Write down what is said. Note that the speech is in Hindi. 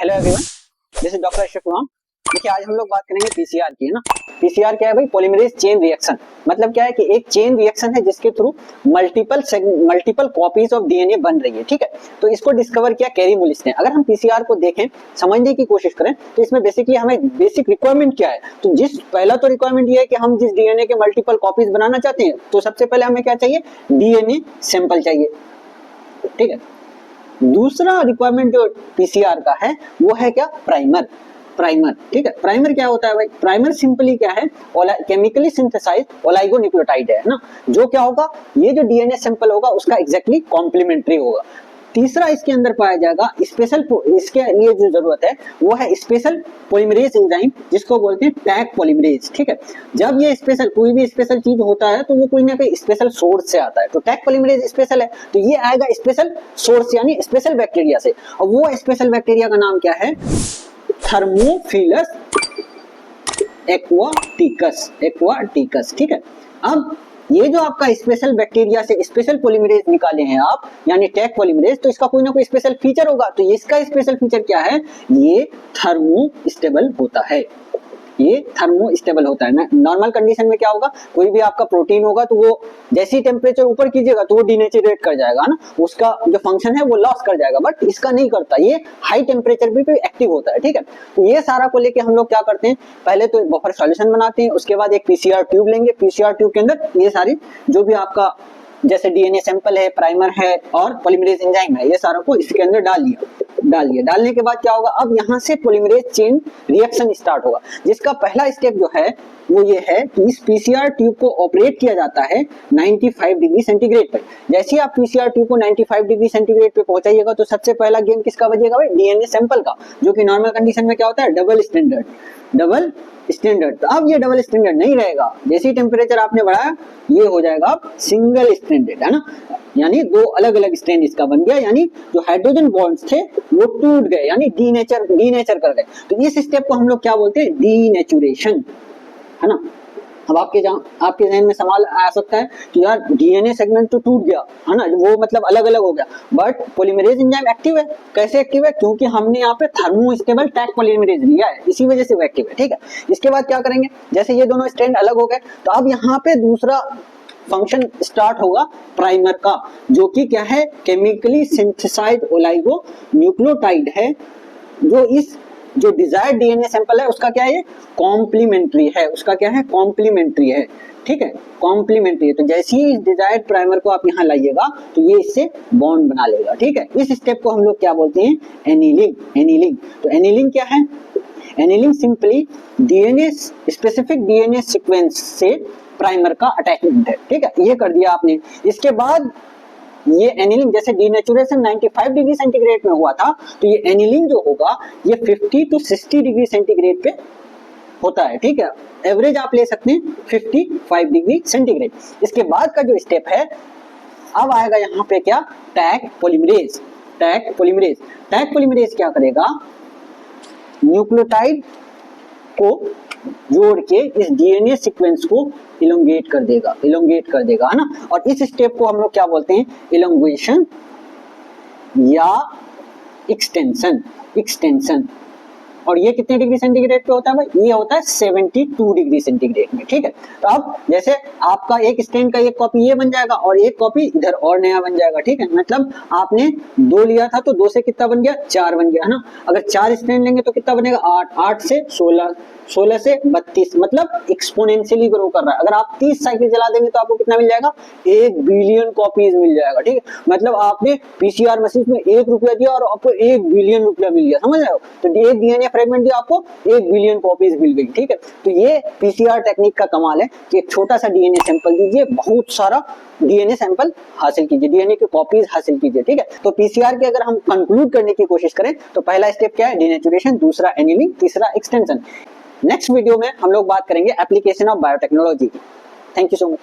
Hello everyone, this is doctor Ashok Kumar. देखिए आज हम लोग बात करेंगे पीसीआर की, है ना। पीसीआर क्या है भाई? Polymerase chain reaction. मतलब क्या है कि एक चेन रिएक्शन है जिसके through multiple copies of DNA बन रही है, ठीक है। तो इसको डिस्कवर किया कैरी मुलिस ने। अगर हम पीसीआर को देखें, समझने की कोशिश करें तो इसमें बेसिकली हमें बेसिक रिक्वायरमेंट क्या है। तो पहला तो रिक्वायरमेंट ये है कि हम जिस डीएनए के मल्टीपल कॉपीज बनाना चाहते हैं, तो सबसे पहले हमें क्या चाहिए? डीएनए सैंपल चाहिए, ठीक है। दूसरा रिक्वायरमेंट जो पीसीआर का है वो है क्या? प्राइमर। ठीक है। प्राइमर क्या होता है भाई? प्राइमर सिंपली क्या है? केमिकली सिंथेसाइज ओलिगोन्यूक्लियोटाइड है ना, जो क्या होगा? ये जो डीएनए सैंपल होगा उसका एग्जैक्टली कॉम्प्लीमेंट्री होगा। तीसरा इसके अंदर पाया जाएगा स्पेशल, इसके लिए जो जरूरत है वो है स्पेशल पॉलीमरेज एंजाइम, जिसको बोलते हैं टैग पॉलीमरेज, ठीक है। जब ये स्पेशल कोई भी स्पेशल चीज होता है तो वो कोई ना कोई स्पेशल सोर्स से आता है। तो टैग पॉलीमरेज स्पेशल है तो ये आएगा स्पेशल सोर्स यानी स्पेशल बैक्टीरिया से। और वो स्पेशल बैक्टीरिया का नाम क्या है? थर्मोफिलस एक्वाटिकस, ठीक है। अब ये जो आपका स्पेशल बैक्टीरिया से स्पेशल पॉलीमरेज निकाले हैं आप, यानी टैग पॉलीमरेज, तो इसका कोई ना कोई स्पेशल फीचर होगा। तो इसका स्पेशल फीचर क्या है? ये थर्मोस्टेबल होता है। ये थर्मोस्टेबल होता है ना। नॉर्मल कंडीशन में क्या होगा? कोई भी आपका प्रोटीन होगा तो वो जैसे ही टेम्परेचर ऊपर कीजिएगा तो वो डिनेचरेट कर जाएगा ना, उसका जो फंक्शन है वो लॉस कर जाएगा। बट इसका नहीं करता, ये हाई टेम्परेचर पे भी एक्टिव होता है, ठीक है। तो ये सारा को लेके हम लोग क्या करते हैं? पहले तो बफर सॉल्यूशन बनाते हैं, उसके बाद एक पीसीआर ट्यूब लेंगे। पीसीआर ट्यूब के अंदर ये सारी जो भी आपका जैसे डीएनए सैंपल है, प्राइमर है और पॉलीमरेज एंजाइम है, ये सारा को इसके अंदर डाल लिया। डालने के बाद क्या होगा? अब यहाँ से पॉलीमरेज चेन रिएक्शन स्टार्ट होगा, जिसका पहला स्टेप जो है वो ये है कि इस पीसीआर ट्यूब को ऑपरेट किया जाता है 95 डिग्री सेंटीग्रेड पर। जैसे ही आप पीसीआर ट्यूब को 95 डिग्री सेंटीग्रेड पे पहुंचाइएगा तो सबसे पहला गेम किसका बजेगा भाई? डीएनए सैंपल का, जो कि नॉर्मल कंडीशन में क्या होता है? Double standard. तो अब ये डबल स्टैंडर्ड नहीं रहेगा। जैसे ही टेम्परेचर आपने बढ़ाया ये हो जाएगा सिंगल स्टैंडर्ड, है ना। यानी दो अलग अलग स्ट्रैंड इसका बन गया, यानी जो हाइड्रोजन बॉन्ड्स थे वो टूट गए, यानी डीनेचर कर गए। तो इस स्टेप को हम लोग क्या बोलते हैं? डीनेचुरेशन, है ना। अब आपके जहन में सवाल आ सकता है कि यार डीएनए सेगमेंट तो टूट गया, है ना, वो मतलब अलग अलग हो गया, बट पॉलीमरेज एंजाइम एक्टिव है। कैसे एक्टिव है? क्योंकि हमने यहाँ पे थर्मोस्टेबल टैग पॉलीमरेज लिया है, इसी वजह से वो एक्टिव है, ठीक है। इसके बाद क्या करेंगे? जैसे ये दोनों स्ट्रैंड अलग हो गए तो अब यहाँ पे दूसरा फंक्शन स्टार्ट होगा प्राइमर का, जो कि क्या है? केमिकली सिंथेसाइज्ड ओलिगोन्यूक्लियोटाइड है, जो डिजायर्ड डीएनए सैंपल है उसका क्या है? कॉम्प्लीमेंट्री है। ठीक है, कॉम्प्लीमेंट्री है। तो जैसे ही डिजायर्ड प्राइमर को आप यहाँ लाइएगा तो ये इससे बॉन्ड बना लेगा, ठीक है। इस स्टेप को हम लोग क्या बोलते हैं? एनीलिंग। तो एनीलिंग क्या है? Annealing simply specific DNA sequence से प्राइमर का अटैचमेंट है, ठीक है। ये कर दिया आपने। इसके बाद ये एनीलिंग, जैसे डीनेचुरेशन 95 डिग्री सेंटीग्रेड में हुआ था, तो ये एनीलिंग जो होगा ये 50 to 60 डिग्री सेंटीग्रेड पे होता है, ठीक है। एवरेज आप ले सकते हैं 55 डिग्री सेंटीग्रेड। इसके बाद का जो स्टेप है, अब आएगा यहाँ पे क्या? टैग पॉलीमरेज क्या करेगा? न्यूक्लियोटाइड को जोड़ के इस डीएनए सीक्वेंस को इलोंगेट कर देगा, है ना। और इस स्टेप को हम लोग क्या बोलते हैं? इलोंगेशन या एक्सटेंशन। और ये कितने डिग्री सेंटीग्रेड पे होता है भाई? ये होता है 72 डिग्री सेंटीग्रेड में, ठीक है। तो अब जैसे आपका एक स्ट्रैंड का एक कॉपी ये बन जाएगा और एक कॉपी इधर और नया बन जाएगा, ठीक है। मतलब आपने 2 लिया था तो 2 से कितना बन गया? 4 बन गया, है ना। अगर 4 स्ट्रैंड लेंगे तो कितना बनेगा? 8 से 16 से 32, मतलब एक्सपोनेंशियली ग्रो कर रहा है। अगर आप 30 साइकिल चला देंगे तो आपको कितना मिल जाएगा? 1 बिलियन कॉपीज मिल जाएगा, ठीक है। मतलब आपने पीसीआर मशीन में 1 रुपया दिया और आपको 1 बिलियन रुपया मिल गया, समझ रहे हो। तो एक डीएनए फ्रेगमेंट दिया, आपको 1 बिलियन कॉपीज मिल गई, ठीक है। तो ये पीसीआर टेक्निक का कमाल है कि एक छोटा सा डीएनए सैंपल दीजिए, बहुत सारा डीएनए सैंपल हासिल कीजिए, डीएनए की कॉपीज हासिल कीजिए, ठीक है। तो पीसीआर के अगर हम कंक्लूड करने की कोशिश करें तो पहला स्टेप क्या है? डीनेचुरेशन, दूसरा एनीलिंग, तीसरा एक्सटेंशन। नेक्स्ट वीडियो में हम लोग बात करेंगे एप्लीकेशन ऑफ बायोटेक्नोलॉजी की। Thank you so much.